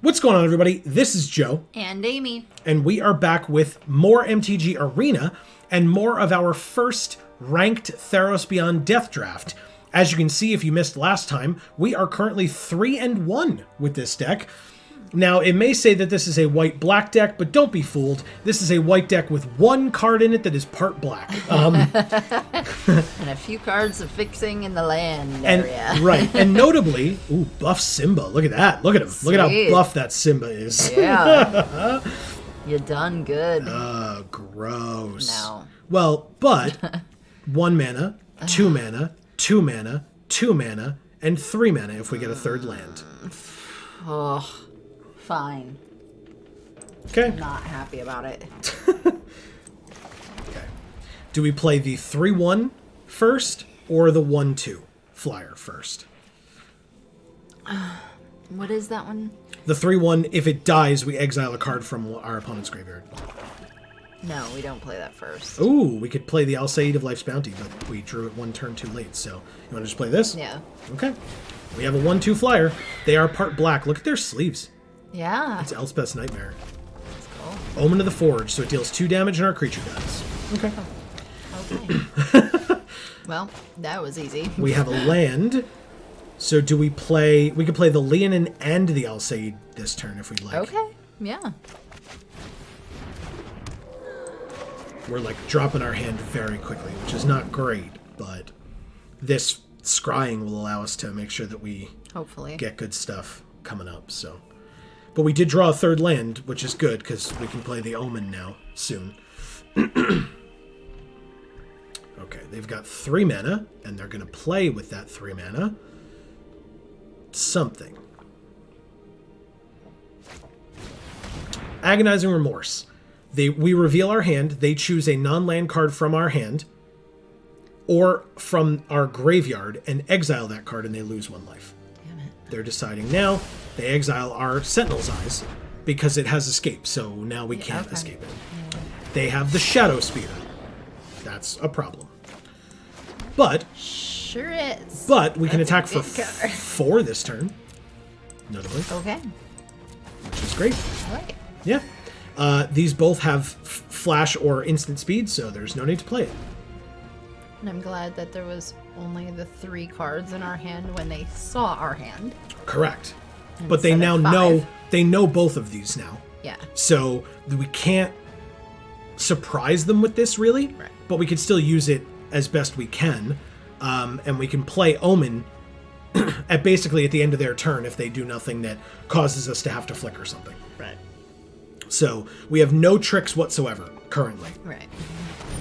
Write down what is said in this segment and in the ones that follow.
What's going on, everybody? This is Joe. And Amy. And we are back with more MTG Arena and more of our first ranked Theros Beyond Death draft. As you can see, if you missed last time, we are currently 3-1 with this deck. Now, it may say that this is a white-black deck, but don't be fooled. This is a white deck with one card in it that is part black. And a few cards of fixing in the land area. Right. And notably, ooh, buff Simba. Look at that. Look at him. Sweet. Look at how buff that Simba is. Yeah. You done good. Gross. No. Well, but 1 mana, 2 mana, 2 mana, 2 mana, and 3 mana if we get a third land. Oh, fine. Okay. Not happy about it. Okay. Do we play the 3-1 first or the 1-2 flyer first? What is that one? The 3-1, if it dies, we exile a card from our opponent's graveyard. No, we don't play that first. Ooh, we could play the Alsaid of Life's Bounty, but we drew it 1 turn too late, so you want to just play this? Yeah. Okay. We have a 1-2 flyer. They are part black. Look at their sleeves. Yeah. It's Elspeth's Nightmare. Let's go. Omen of the Forge, so it deals 2 damage and our creature dies. Okay. Okay. Well, that was easy. We have a land. So do we play... We could play the Leonin and the Alsaid this turn if we'd like. Okay. Yeah. We're like dropping our hand very quickly, which is not great, but this scrying will allow us to make sure that we Hopefully. get good stuff coming up. So, but we did draw a third land, which is good because we can play the Omen now soon. Okay, they've got 3 mana, and they're going to play with that 3 mana something. Agonizing Remorse. We reveal our hand, they choose a non-land card from our hand or from our graveyard and exile that card, and they lose 1 life. Damn it. They're deciding now they exile our Sentinel's Eyes because it has escape, so now we can't escape it. Yeah. They have the Shadow Spear. That's a problem. But Sure is. But we can That's a attack for good card. 4 this turn, notably, Okay. which is great. I like it. Yeah. These both have flash or instant speed, so there's no need to play it. And I'm glad that there was only the 3 cards in our hand when they saw our hand. Correct. But they Instead now of 5. know both of these now. Yeah. So we can't surprise them with this, really. Right. But we can still use it as best we can. And we can play Omen at basically at the end of their turn if they do nothing that causes us to have to flicker something. Right. So we have no tricks whatsoever currently. Right.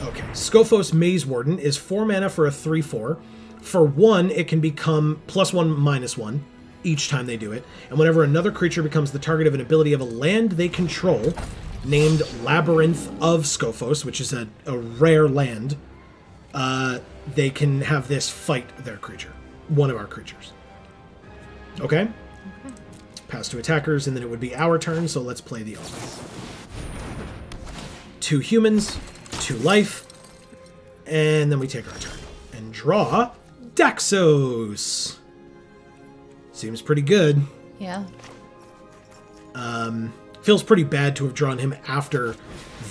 Okay. Skophos Maze Warden is 4 mana for a 3/4. For 1, it can become +1/-1 each time they do it. And whenever another creature becomes the target of an ability of a land they control, named Labyrinth of Skophos, which is a rare land, they can have this fight their creature. One of our creatures. Okay? Pass to attackers, and then it would be our turn, so let's play the Omen. 2 humans, 2 life, and then we take our turn. And draw Daxos! Seems pretty good. Yeah. Feels pretty bad to have drawn him after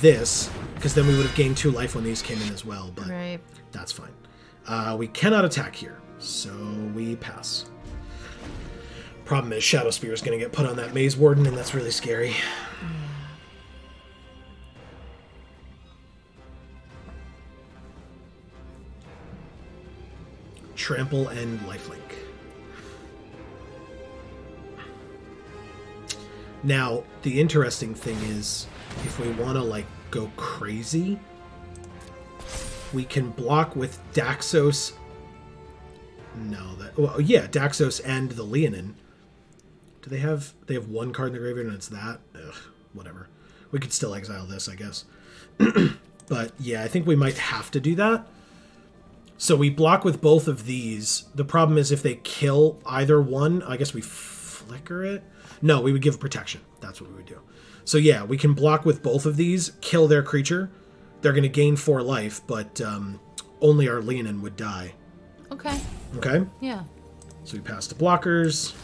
this, because then we would have gained 2 life when these came in as well, but Right. that's fine. We cannot attack here, so we pass. Problem is, Shadow Spear is going to get put on that Maze Warden, and that's really scary. Trample and Lifelink. Now, the interesting thing is, if we want to, like, go crazy, we can block with Daxos. No, well, yeah, Daxos and the Leonin. Do they have 1 card in the graveyard and it's that? Ugh, whatever. We could still exile this, I guess. But yeah, I think we might have to do that. So we block with both of these. The problem is if they kill either one, I guess we flicker it. No, we would give protection. That's what we would do. So yeah, we can block with both of these, kill their creature. They're going to gain 4 life, but only our Leonin would die. Okay. Okay? Yeah. So we pass to blockers.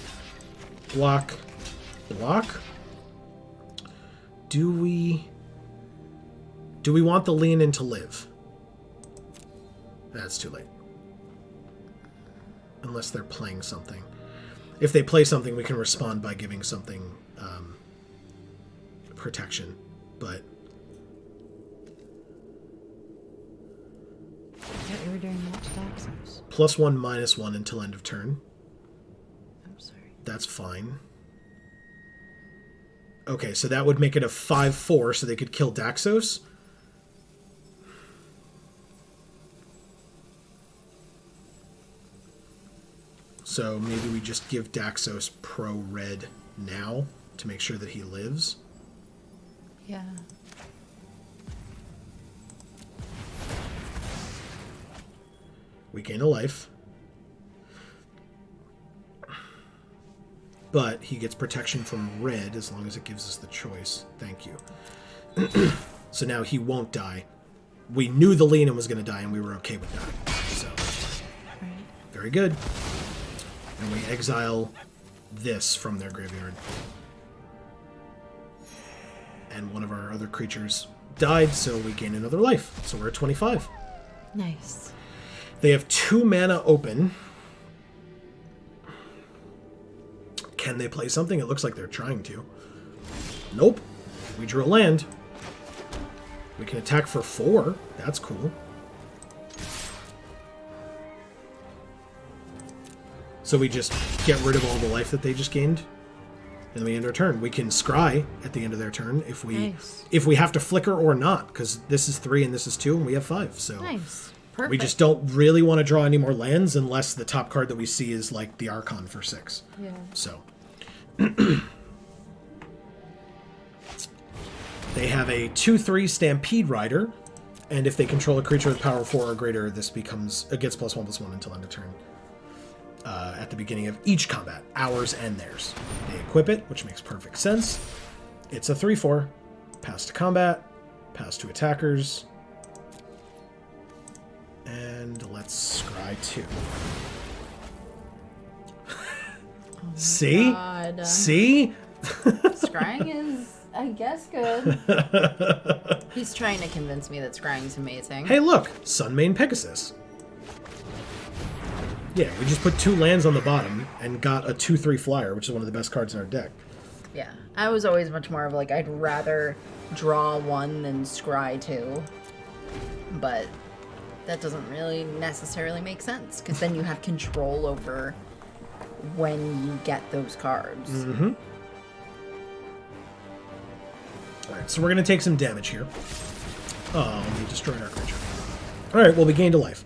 Block. block. Do we want the lean in to live? That's too late. Unless they're playing something. If they play something, we can respond by giving something protection. But Yeah, you were doing what to Daxos? +1, -1 until end of turn. I'm sorry. That's fine. Okay, so that would make it a 5/4, so they could kill Daxos. So maybe we just give Daxos pro red now to make sure that he lives. Yeah. We gain a life. But he gets protection from red as long as it gives us the choice. Thank you. So now he won't die. We knew the Lenin was going to die, and we were okay with that. So, Right. very good. And we exile this from their graveyard. And one of our other creatures died, so we gain another life. So we're at 25. Nice. They have 2 mana open. Can they play something? It looks like they're trying to. Nope. We drew a land. We can attack for 4. That's cool. So we just get rid of all the life that they just gained. And we end our turn. We can scry at the end of their turn if we have to flicker or not, because this is 3 and this is 2 and we have 5. So Nice. Perfect. we just don't really want to draw any more lands unless the top card that we see is like the Archon for 6. Yeah. So they have a 2/3 Stampede Rider, and if they control a creature with power 4 or greater, this becomes it gets +1/+1 until end of turn. At the beginning of each combat, ours and theirs. They equip it, which makes perfect sense. It's a 3/4. Pass to combat, pass to attackers, and let's scry 2. See? God. See? Scrying is, I guess, good. He's trying to convince me that scrying is amazing. Hey, look! Sunmane Pegasus. Yeah, we just put 2 lands on the bottom and got a 2/3 flyer, which is one of the best cards in our deck. Yeah. I was always much more of like, I'd rather draw 1 than scry 2. But that doesn't really necessarily make sense, because then you have control over when you get those cards. Mm-hmm. Alright, so we're going to take some damage here. Oh, we destroyed our creature. Alright, well, we gained a life.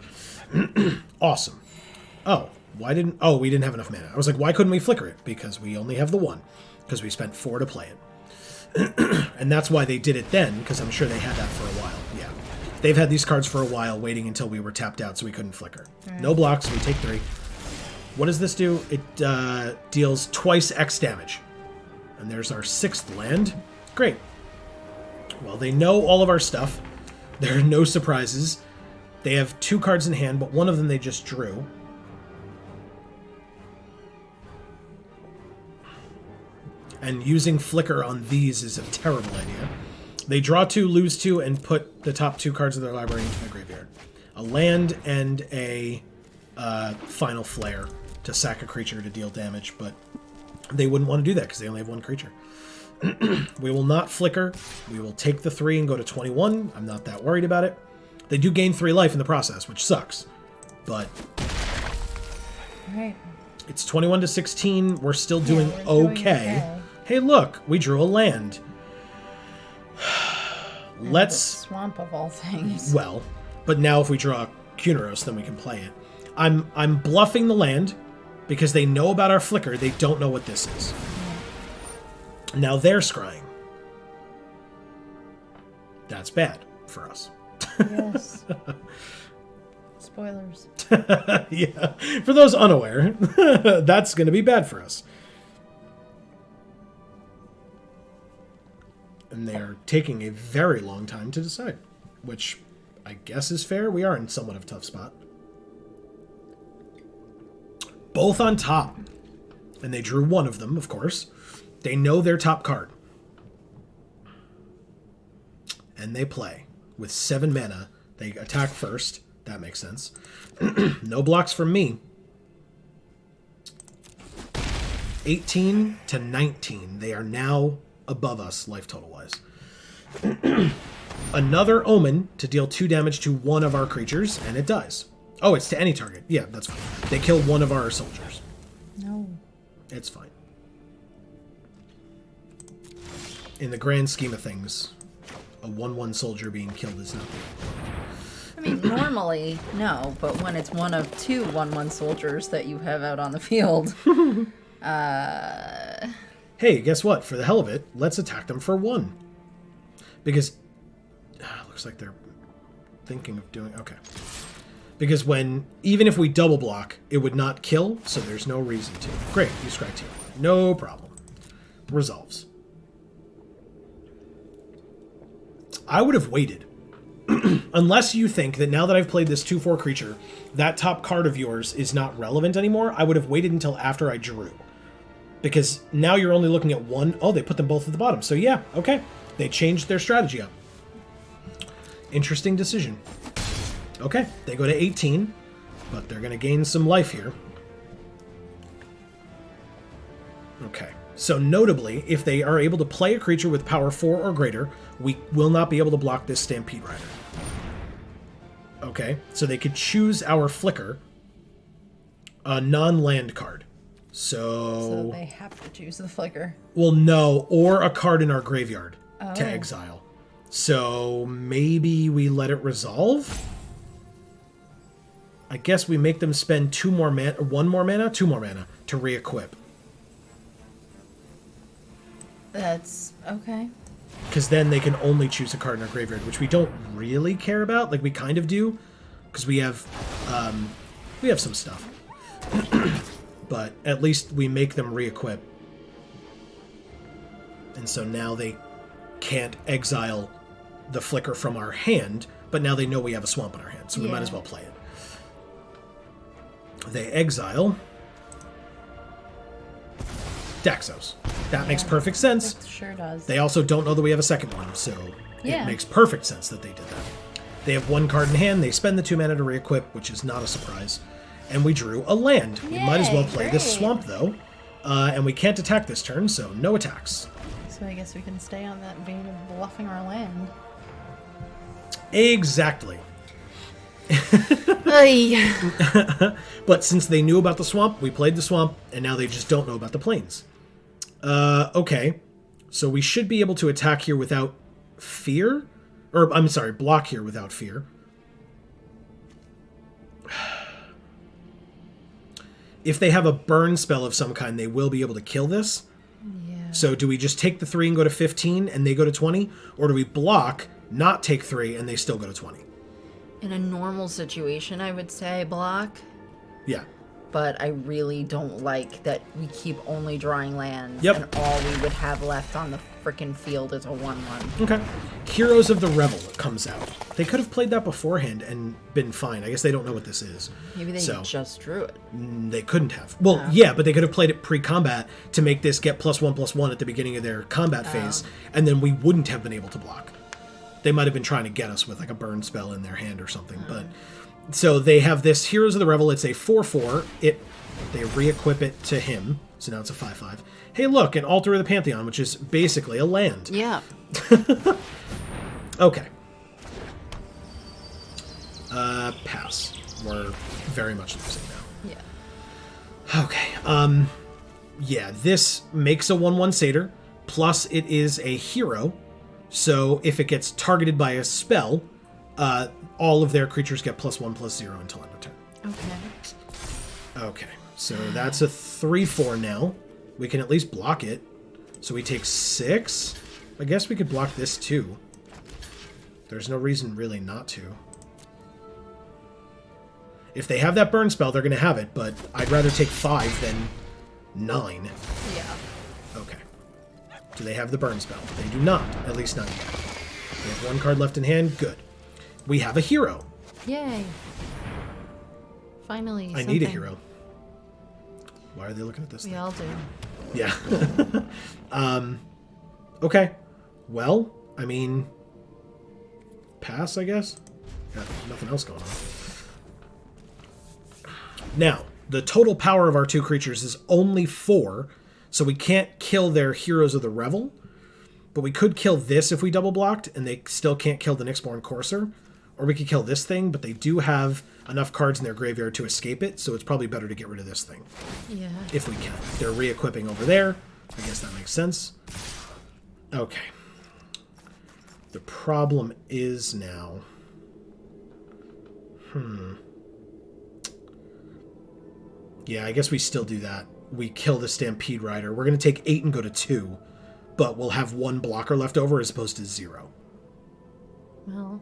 Awesome. Oh, we didn't have enough mana. I was like, why couldn't we flicker it? Because we only have the 1. Because we spent 4 to play it. And that's why they did it then, because I'm sure they had that for a while. Yeah. They've had these cards for a while, waiting until we were tapped out so we couldn't flicker. Right. No blocks, we take 3. What does this do? It deals twice X damage. And there's our 6th land. Great. Well, they know all of our stuff. There are no surprises. They have 2 cards in hand, but one of them they just drew. And using Flicker on these is a terrible idea. They draw 2, lose 2, and put the top 2 cards of their library into the graveyard. A land and a Final Flare to sack a creature to deal damage, but they wouldn't want to do that because they only have 1 creature. We will not Flicker. We will take the 3 and go to 21. I'm not that worried about it. They do gain 3 life in the process, which sucks. But Right. it's 21 to 16. We're still doing we're doing okay. okay. Hey, look, we drew a land. Let's... Swamp of all things. Well, but now if we draw Kuneros, then we can play it. I'm bluffing the land because they know about our Flicker. They don't know what this is. Yeah. Now they're scrying. That's bad for us. Yes. Spoilers. Yeah. For those unaware, that's going to be bad for us. And they are taking a very long time to decide, which I guess is fair. We are in somewhat of a tough spot. Both on top. And they drew one of them, of course. They know their top card. And they play. With 7 mana, they attack first. That makes sense. No blocks from me. 18 to 19. They are now above us, life total-wise. Another Omen to deal 2 damage to one of our creatures, and it dies. Oh, it's to any target. Yeah, that's fine. They kill one of our soldiers. No. It's fine. In the grand scheme of things, a 1/1 soldier being killed is not big. I mean, normally, no, but when it's one of 2 1/1 soldiers that you have out on the field, Hey, guess what? For the hell of it, let's attack them for 1. Because looks like they're thinking of doing... Okay. Because even if we double block, it would not kill, so there's no reason to. Great, you scry 2. No problem. Resolves. I would have waited. Unless you think that now that I've played this 2/4 creature, that top card of yours is not relevant anymore, I would have waited until after I drew. Because now you're only looking at 1. Oh, they put them both at the bottom. So yeah, okay. They changed their strategy up. Interesting decision. Okay, they go to 18, but they're going to gain some life here. Okay, so notably, if they are able to play a creature with power 4 or greater, we will not be able to block this Stampede Rider. Okay, so they could choose our Flicker, a non-land card. so they have to choose the Flicker. Well, no, or a card in our graveyard to Oh. exile. So maybe we let it resolve? I guess we make them spend 2 more mana, 1 more mana, 2 more mana to re-equip. That's okay. Because then they can only choose a card in our graveyard, which we don't really care about. Like, we kind of do, because we have some stuff. But at least we make them re-equip. And so now they can't exile the Flicker from our hand, but now they know we have a swamp in our hand, so we might as well play it. They exile Daxos. That makes perfect sense. It sure does. They also don't know that we have a second one, so Yeah. it makes perfect sense that they did that. They have 1 card in hand, they spend the 2 mana to re-equip, which is not a surprise. And we drew a land. We might as well play this great. swamp, though. And we can't attack this turn, so no attacks. So I guess we can stay on that vein of bluffing our land. Exactly. Ay. But since they knew about the swamp, we played the swamp, and now they just don't know about the plains. Okay. So we should be able to attack here without fear? Or, I'm sorry, block here without fear. If they have a burn spell of some kind, they will be able to kill this. Yeah. So do we just take the 3 and go to 15 and they go to 20? Or do we block, not take 3, and they still go to 20? In a normal situation, I would say block. Yeah. But I really don't like that we keep only drawing lands. Yep. And all we would have left on the frickin' field is a 1/1. Okay. Heroes of the Revel comes out. They could have played that beforehand and been fine. I guess they don't know what this is. Maybe they just drew it. They couldn't have. Well, yeah, but they could have played it pre-combat to make this get +1/+1 at the beginning of their combat phase, and then we wouldn't have been able to block. They might have been trying to get us with like a burn spell in their hand or something. But so they have this Heroes of the Revel. It's a 4/4. They re-equip it to him, so now it's a 5/5. Hey, look, an Altar of the Pantheon, which is basically a land. Yeah. Okay. Pass. We're very much losing now. Yeah. Okay. Yeah, this makes a 1/1 satyr, plus it is a hero, so if it gets targeted by a spell, all of their creatures get +1/+0 until end of turn. Okay. Okay, so that's a 3/4 now. We can at least block it. So we take 6. I guess we could block this too. There's no reason really not to. If they have that burn spell, they're going to have it, but I'd rather take 5 than 9. Yeah. Okay. Do they have the burn spell? They do not, at least not yet. They have 1 card left in hand. Good. We have a hero. Yay. Finally, I need a hero. Why are they looking at this We thing? all do. Yeah. Okay. Well, I mean, pass, I guess. Got nothing else going on. Now, the total power of our two creatures is only 4, so we can't kill their Heroes of the Revel, but we could kill this if we double blocked, and they still can't kill the Nyxborn Courser. Or we could kill this thing, but they do have enough cards in their graveyard to escape it, so it's probably better to get rid of this thing. Yeah. If we can. They're re-equipping over there. I guess that makes sense. Okay. The problem is now... Yeah, I guess we still do that. We kill the Stampede Rider. We're going to take 8 and go to 2, but we'll have 1 blocker left over as opposed to 0. Well...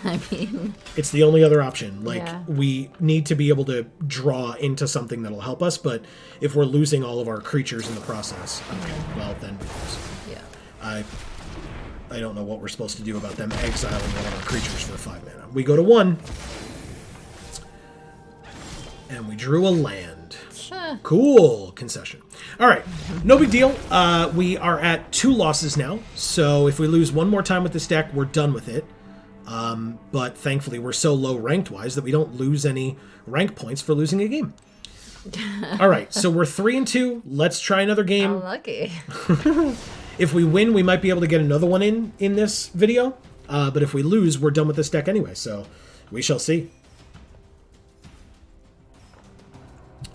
I mean... It's the only other option. Like, yeah. We need to be able to draw into something that'll help us, but if we're losing all of our creatures in the process, well, then we lose. Yeah. I don't know what we're supposed to do about them exiling one of our creatures for 5 mana. We go to 1, and we drew a land. Cool concession. All right, no big deal. We are at 2 losses now, so if we lose one more time with this deck, we're done with it. But thankfully, we're so low ranked-wise that we don't lose any rank points for losing a game. All right, so we're 3 and 2. Let's try another game. Unlucky. If we win, we might be able to get another one in this video. But if we lose, we're done with this deck anyway, so we shall see.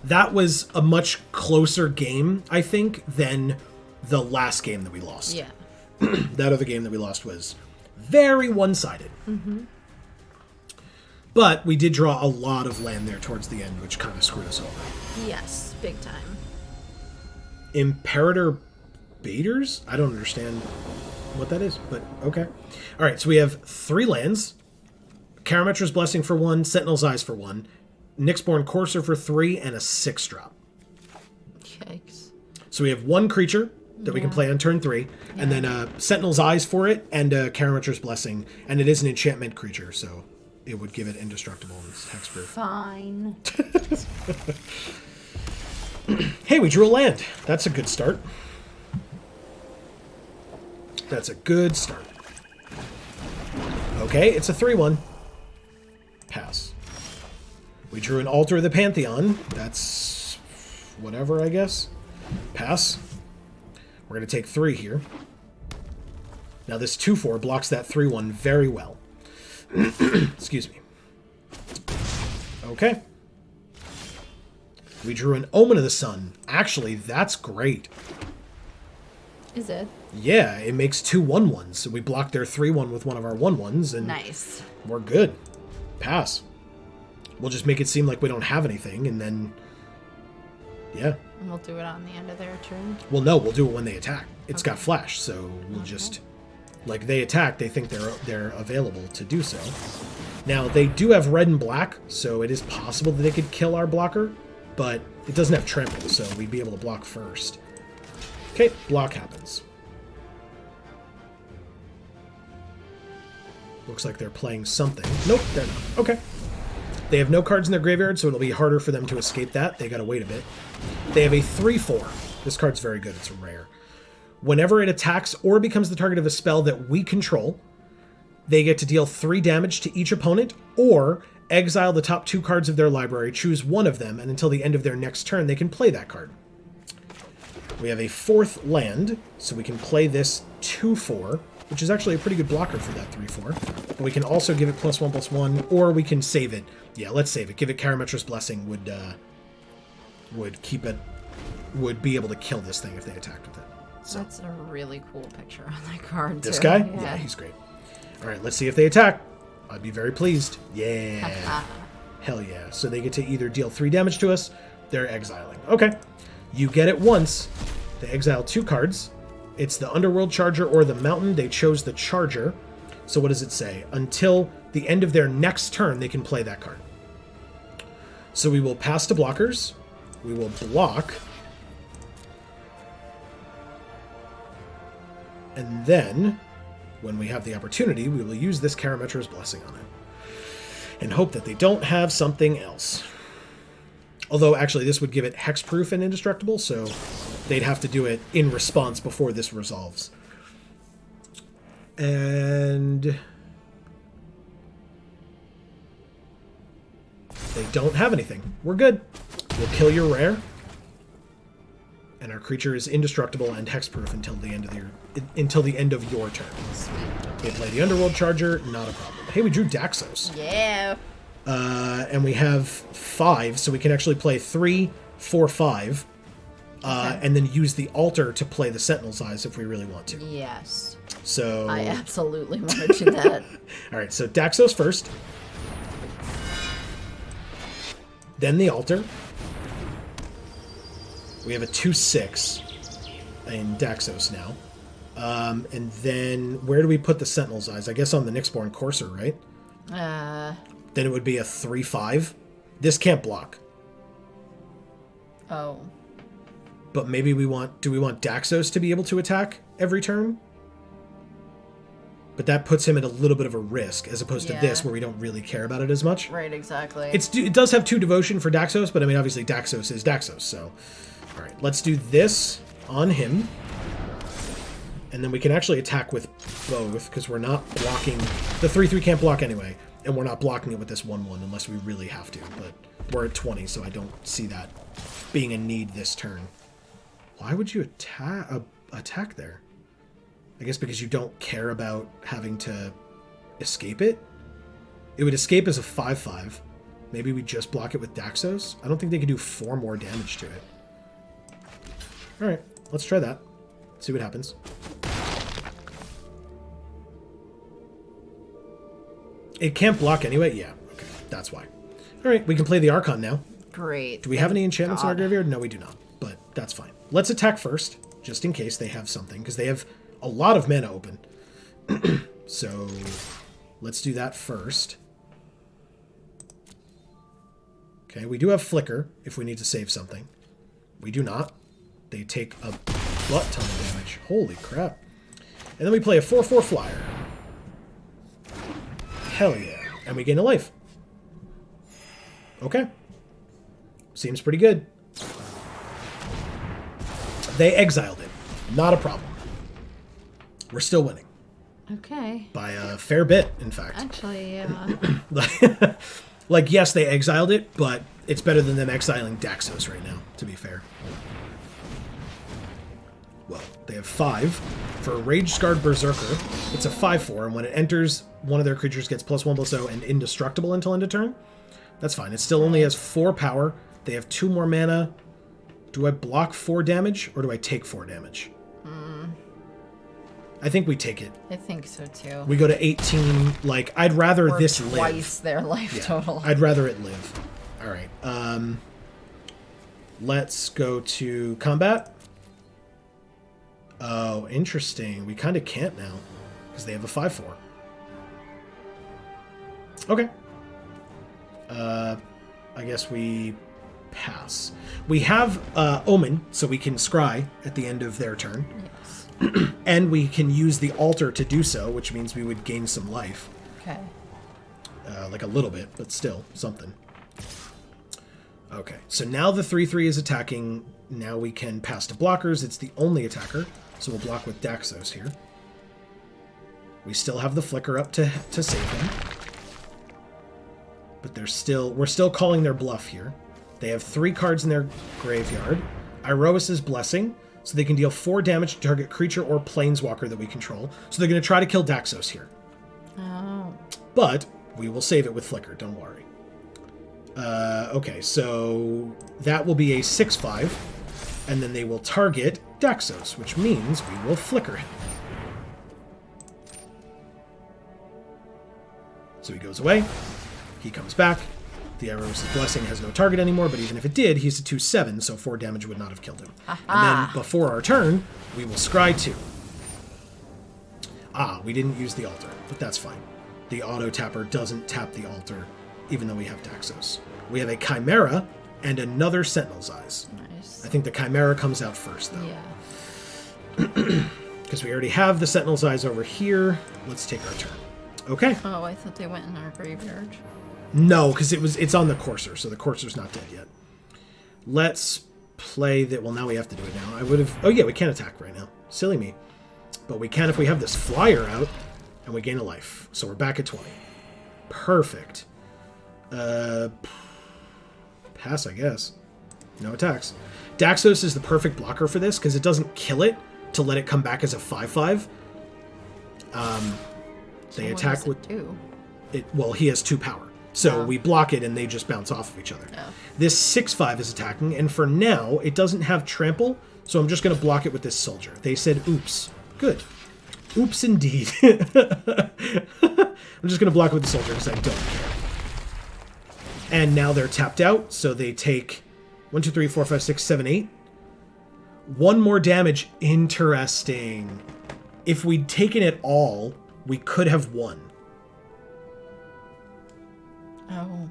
That was a much closer game, I think, than the last game that we lost. Yeah. That other game that we lost was very one-sided. But we did draw a lot of land there towards the end, which kind of screwed us over. Yes, big time. Imperator Baiters? I don't understand what that is, but okay. All right, so we have 3 lands. Karametra's Blessing for 1, Sentinel's Eyes for 1, Nyxborn Courser for 3, and a 6-drop. Yikes. So we have 1 creature that we can play on turn 3, and then Sentinel's Eyes for it, and Karametra's Blessing, and it is an enchantment creature, so it would give it indestructible and hexproof. Fine. Hey, we drew a land. That's a good start. That's a good start. Okay, it's a 3-1. Pass. We drew an Altar of the Pantheon. That's whatever, I guess. Pass. We're going to take 3 here. Now this 2-4 blocks that 3-1 very well. Excuse me. Okay. We drew an Omen of the Sun. Actually, that's great. Is it? Yeah, it makes 2 1/1s. So we block their 3-1 with one of our 1/1s, and Nice. we're good. Pass. We'll just make it seem like we don't have anything, and then... Yeah. And we'll do it on the end of their turn. Well, no, we'll do it when they attack. It's got Okay. flash, so we'll just... Like, they attack, they think they're available to do so. Now, they do have red and black, so it is possible that they could kill our blocker, but it doesn't have trample, so we'd be able to block first. Okay, block happens. Looks like they're playing something. Nope, they're not. Okay. They have no cards in their graveyard, so it'll be harder for them to escape that. They gotta wait a bit. They have a 3/4. This card's very good. It's rare. Whenever it attacks or becomes the target of a spell that we control, they get to deal 3 damage to each opponent, or exile the top 2 cards of their library, choose one of them, and until the end of their next turn, they can play that card. We have a 4th land, so we can play this 2/4, which is actually a pretty good blocker for that 3/4. But we can also give it +1/+1, or we can save it. Yeah, let's save it. Give it Karametra's Blessing would keep it, would be able to kill this thing if they attacked with it. So. That's a really cool picture on that card, This too. guy? Yeah. Yeah, he's great. All right, let's see if they attack. I'd be very pleased. Yeah. Hell yeah. So they get to either deal 3 damage to us, they're exiling. Okay. You get it once. They exile 2 cards. It's the Underworld Charger or the Mountain. They chose the Charger. So what does it say? Until the end of their next turn, they can play that card. So we will pass to blockers. We will block. And then, when we have the opportunity, we will use this Karametra's Blessing on it. And hope that they don't have something else. Although, actually, this would give it hexproof and indestructible, so they'd have to do it in response before this resolves. And... they don't have anything. We're good. We'll kill your rare. And our creature is indestructible and hexproof until the end of your turn. Sweet. They play the Underworld Charger, not a problem. Hey, we drew Daxos. Yeah. And we have 5, so we can actually play 3, 4, 5. And then use the altar to play the Sentinel's Eyes if we really want to. Yes. So I absolutely want to do that. All right, so Daxos first. Then the altar. We have a 2/6 in Daxos now. And then where do we put the Sentinel's Eyes? I guess on the Nyxborn Courser, right? Then it would be a 3/5. This can't block. Oh. But maybe do we want Daxos to be able to attack every turn? But that puts him at a little bit of a risk, as opposed to this, where we don't really care about it as much. Right, exactly. It does have 2 devotion for Daxos, but I mean, obviously Daxos is Daxos, so... Alright, let's do this on him. And then we can actually attack with both, because we're not blocking... The 3/3 can't block anyway, and we're not blocking it with this 1/1 unless we really have to, but we're at 20, so I don't see that being a need this turn. Why would you attack there? I guess because you don't care about having to escape it? It would escape as a 5/5. Maybe we just block it with Daxos? I don't think they can do 4 more damage to it. Alright, let's try that. See what happens. It can't block anyway? Yeah, okay, that's why. Alright, we can play the Archon now. Great. Do we have any enchantments in our graveyard? No, we do not, but that's fine. Let's attack first, just in case they have something, because they have a lot of mana open. So, let's do that first. Okay, we do have Flicker, if we need to save something. We do not. They take a butt ton of damage. Holy crap. And then we play a 4/4 flyer. Hell yeah. And we gain a life. Okay. Seems pretty good. They exiled it. Not a problem. We're still winning. Okay. By a fair bit, in fact. Actually, yeah. Like, yes, they exiled it, but it's better than them exiling Daxos right now, to be fair. Well, they have 5. For a Rage-Scarred Berserker, it's a 5/4, and when it enters, one of their creatures gets +1/+0 and indestructible until end of turn. That's fine. It still only has 4 power. They have 2 more mana. Do I block 4 damage, or do I take 4 damage? I think we take it. I think so, too. We go to 18. Like, I'd rather Or this live. twice their life total. I'd rather it live. All right. Let's go to combat. Oh, interesting. We kind of can't now because they have a 5/4. Okay. I guess we pass. We have Omen, so we can scry at the end of their turn. Yes. And we can use the altar to do so, which means we would gain some life. Okay. Like a little bit, but still something. Okay, so now the 3/3 is attacking. Now we can pass to blockers. It's the only attacker, so we'll block with Daxos here. We still have the Flicker up to save him. But we're still calling their bluff here. They have 3 cards in their graveyard. Iroas' Blessing, so they can deal 4 damage to target creature or planeswalker that we control. So they're going to try to kill Daxos here. Oh. But we will save it with Flicker, don't worry. Okay, so that will be a 6/5, and then they will target Daxos, which means we will Flicker him. So he goes away. He comes back. The Iroas' Blessing has no target anymore, but even if it did, he's a 2/7, so 4 damage would not have killed him. And then before our turn, we will scry 2. We didn't use the altar, but that's fine. The auto tapper doesn't tap the altar, even though we have Daxos. We have a Chimera and another Sentinel's Eyes. Nice. I think the Chimera comes out first, though. Yeah. Because we already have the Sentinel's Eyes over here. Let's take our turn. Okay. Oh, I thought they went in our graveyard. No, because it's on the Courser, so the Courser's not dead yet. Let's play that. Well, now we have to do it now. I would have... Oh, yeah, we can't attack right now. Silly me. But we can if we have this flyer out, and we gain a life. So we're back at 20. Perfect. Pass, I guess. No attacks. Daxos is the perfect blocker for this, because it doesn't kill it to let it come back as a 5/5. They attack with... Well, he has 2 power. So we block it, and they just bounce off of each other. Oh. This 6/5 is attacking, and for now, it doesn't have trample, so I'm just going to block it with this soldier. They said, oops. Good. Oops, indeed. I'm just going to block it with the soldier, because I don't care. And now they're tapped out, so they take 1, 2, 3, 4, 5, 6, 7, 8. 1 more damage. Interesting. If we'd taken it all, we could have won. Oh.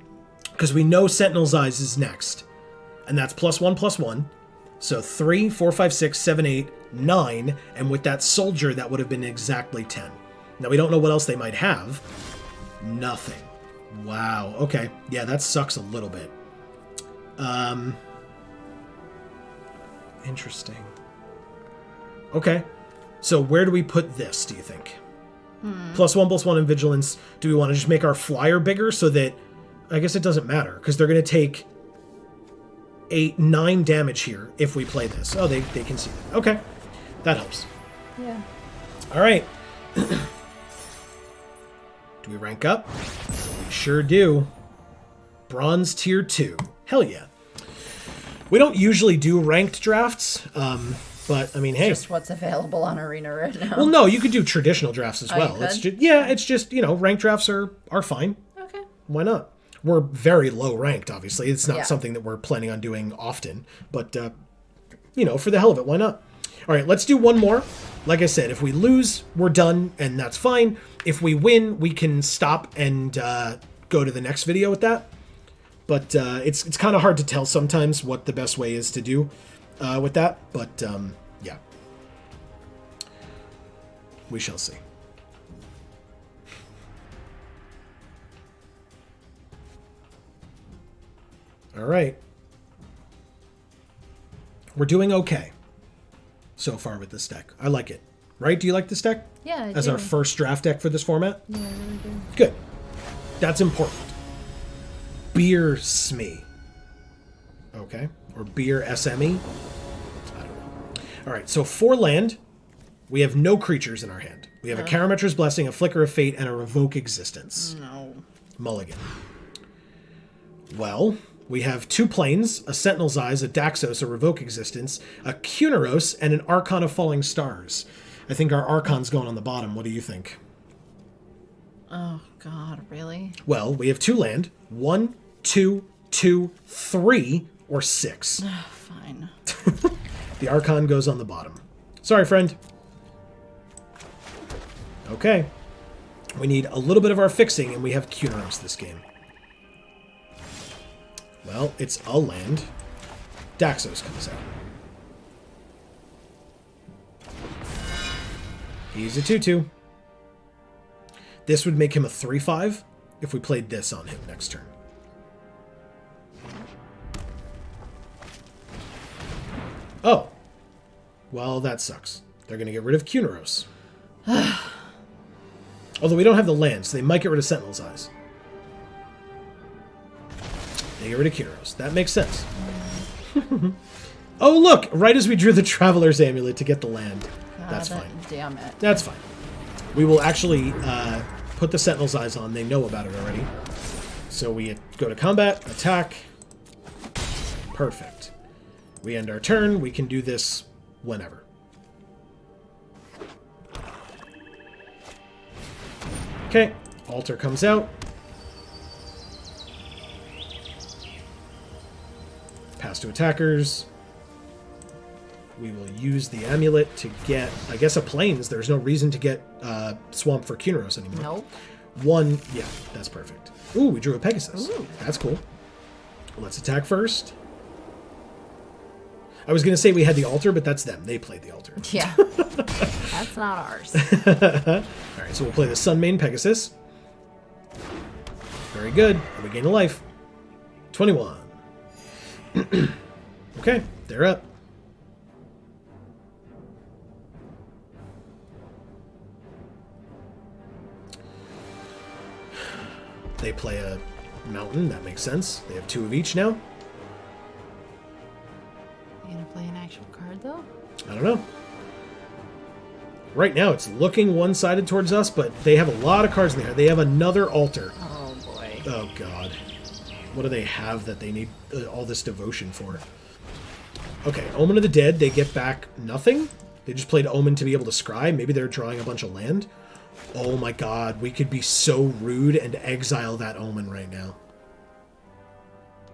Because we know Sentinel's Eyes is next. And that's +1/+1. So 3, 4, 5, 6, 7, 8, 9. And with that soldier, that would have been exactly 10. Now, we don't know what else they might have. Nothing. Wow. Okay. Yeah, that sucks a little bit. Interesting. Okay. So where do we put this, do you think? +1/+1 in vigilance. Do we want to just make our flyer bigger so that... I guess it doesn't matter, because they're going to take 9 damage here if we play this. Oh, they can see that. Okay. That helps. Yeah. All right. Do we rank up? We sure do. Bronze tier 2. Hell yeah. We don't usually do ranked drafts, but I mean, hey. Just what's available on Arena right now. Well, no, you could do traditional drafts as well. You could? It's just, ranked drafts are fine. Okay. Why not? We're very low ranked, obviously. It's not something that we're planning on doing often, but for the hell of it, why not? All right, let's do one more. Like I said, if we lose, we're done, and that's fine. If we win, we can stop and go to the next video with that. But it's kind of hard to tell sometimes what the best way is to do with that. But yeah, we shall see. All right. We're doing okay so far with this deck. I like it. Right? Do you like this deck? Yeah, I As do. our first draft deck for this format? Yeah, I really do. Good. That's important. Beer Smee. Okay. Or Beer SME. I don't know. All right. So 4 land. We have no creatures in our hand. We have a Karametra's Blessing, a Flicker of Fate, and a Revoke Existence. No. Mulligan. Well, we have 2 planes, a Sentinel's Eyes, a Daxos, a Revoke Existence, a Kuneros, and an Archon of Falling Stars. I think our Archon's going on the bottom. What do you think? Oh, God, really? Well, we have 2 land. 1, 2, 2, 3, or 6. Fine. The Archon goes on the bottom. Sorry, friend. Okay. We need a little bit of our fixing, and we have Kuneros this game. Well, it's a land. Daxos comes out. He's a 2/2. This would make him a 3/5 if we played this on him next turn. Oh. Well, that sucks. They're going to get rid of Kuneros. Although we don't have the land, so they might get rid of Sentinel's Eyes. They get rid of Kuneros. That makes sense. Oh, look! Right as we drew the Traveler's Amulet to get the land. That's fine. Damn it. That's fine. We will actually put the Sentinel's Eyes on. They know about it already. So we go to combat, attack. Perfect. We end our turn. We can do this whenever. Okay. Altar comes out. Pass to attackers. We will use the amulet to get, I guess, a plains. There's no reason to get Swamp for Kuneros anymore. Nope. 1, yeah, that's perfect. Ooh, we drew a Pegasus. Ooh. That's cool. Let's attack first. I was going to say we had the altar, but that's them. They played the altar. Yeah. That's not ours. All right, so we'll play the Sunmane Pegasus. Very good. And we gain a life. 21. Okay, they're up. They play a mountain. That makes sense. They have 2 of each now. You gonna play an actual card, though? I don't know. Right now, it's looking one-sided towards us, but they have a lot of cards in there. They have another altar. Oh, boy. Oh, God. What do they have that they need all this devotion for? Okay, Omen of the Dead, they get back nothing. They just played Omen to be able to scry. Maybe they're drawing a bunch of land. Oh, my God. We could be so rude and exile that Omen right now.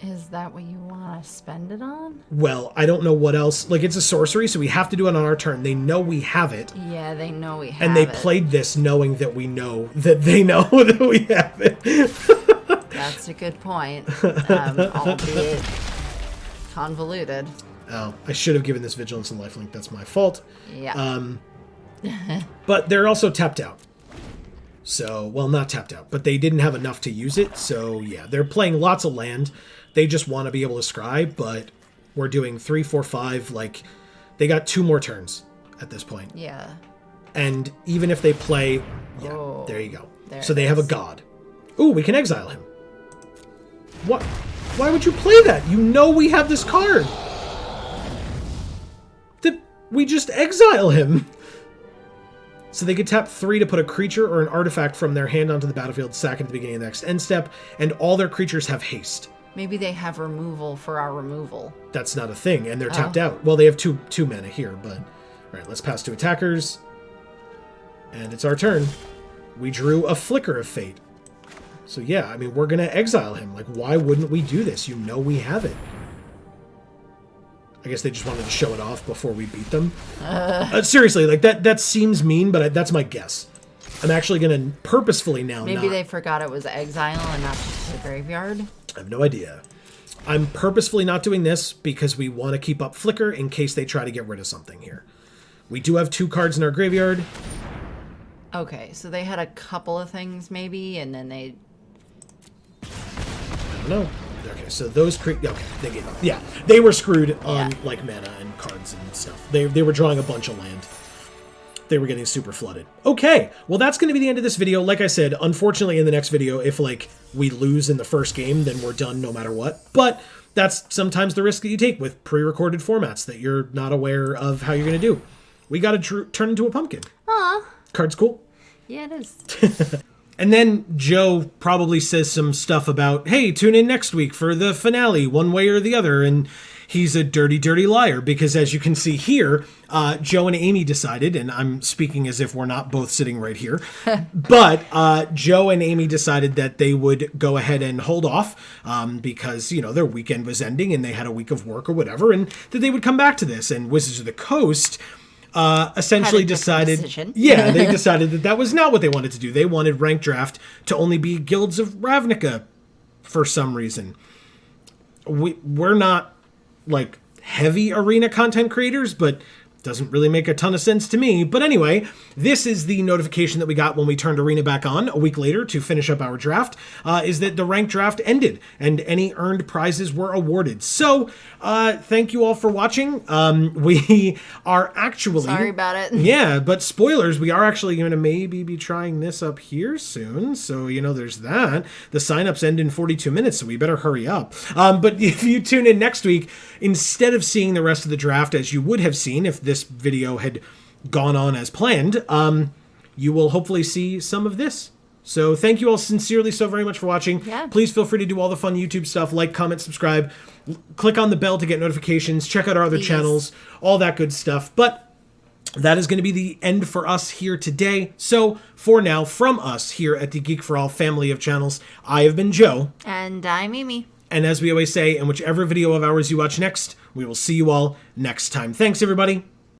Is that what you want to spend it on? Well, I don't know what else. Like, it's a sorcery, so we have to do it on our turn. They know we have it. Yeah, they know we have it. And they played this knowing that we know that they know that we have it. That's a good point. Albeit convoluted. Oh, I should have given this Vigilance and Lifelink. That's my fault. Yeah. But they're also tapped out. So, well, not tapped out, but they didn't have enough to use it. So, yeah, they're playing lots of land. They just want to be able to scry, but we're doing 3, 4, 5. Like, they got 2 more turns at this point. Yeah. And even if they play... Yeah, Whoa. there you go. There so they have a god. Ooh, we can exile him. What? Why would you play that? You know we have this card. We just exile him. So they could tap 3 to put a creature or an artifact from their hand onto the battlefield, sack at the beginning of the next end step, and all their creatures have haste. Maybe they have removal for our removal. That's not a thing, and they're tapped out. Well, they have two mana here, but... All right, let's pass to attackers. And it's our turn. We drew a Flicker of Fate. So yeah, I mean, we're going to exile him. Like, why wouldn't we do this? You know we have it. I guess they just wanted to show it off before we beat them. Seriously, like, that seems mean, but that's my guess. I'm actually going to purposefully now Maybe they forgot it was exile and not just the graveyard. I have no idea. I'm purposefully not doing this because we want to keep up Flicker in case they try to get rid of something here. We do have 2 cards in our graveyard. Okay, so they had a couple of things maybe, and then they... I don't know. Okay, so those okay, they gave up. Yeah, they were screwed on like mana and cards and stuff. They were drawing a bunch of land. They were getting super flooded. Okay, well that's going to be the end of this video. Like I said, unfortunately in the next video, if like we lose in the first game, then we're done no matter what. But that's sometimes the risk that you take with pre-recorded formats that you're not aware of how you're going to do. We got to turn into a pumpkin. Aw. Card's cool. Yeah, it is. And then Joe probably says some stuff about, hey, tune in next week for the finale, one way or the other. And he's a dirty, dirty liar because as you can see here, Joe and Amy decided, and I'm speaking as if we're not both sitting right here, but Joe and Amy decided that they would go ahead and hold off because, you know, their weekend was ending and they had a week of work or whatever, and that they would come back to this. And Wizards of the Coast essentially decided, yeah, they decided that was not what they wanted to do. They wanted Rank Draft to only be Guilds of Ravnica for some reason. We're not like heavy arena content creators, but doesn't really make a ton of sense to me. But anyway, this is the notification that we got when we turned Arena back on a week later to finish up our draft, is that the ranked draft ended and any earned prizes were awarded. So thank you all for watching. We are actually... Sorry about it. Yeah, but spoilers, we are actually going to maybe be trying this up here soon. So, you know, there's that. The signups end in 42 minutes, so we better hurry up. But if you tune in next week, instead of seeing the rest of the draft as you would have seen if this video had gone on as planned, you will hopefully see some of this. So thank you all sincerely so very much for watching. Yeah. Please feel free to do all the fun YouTube stuff, like, comment, subscribe, click on the bell to get notifications, check out our other channels, all that good stuff. But that is going to be the end for us here today. So for now, from us here at the Geek for All family of channels, I have been Joe. And I'm Amy. And as we always say, in whichever video of ours you watch next, we will see you all next time. Thanks, everybody.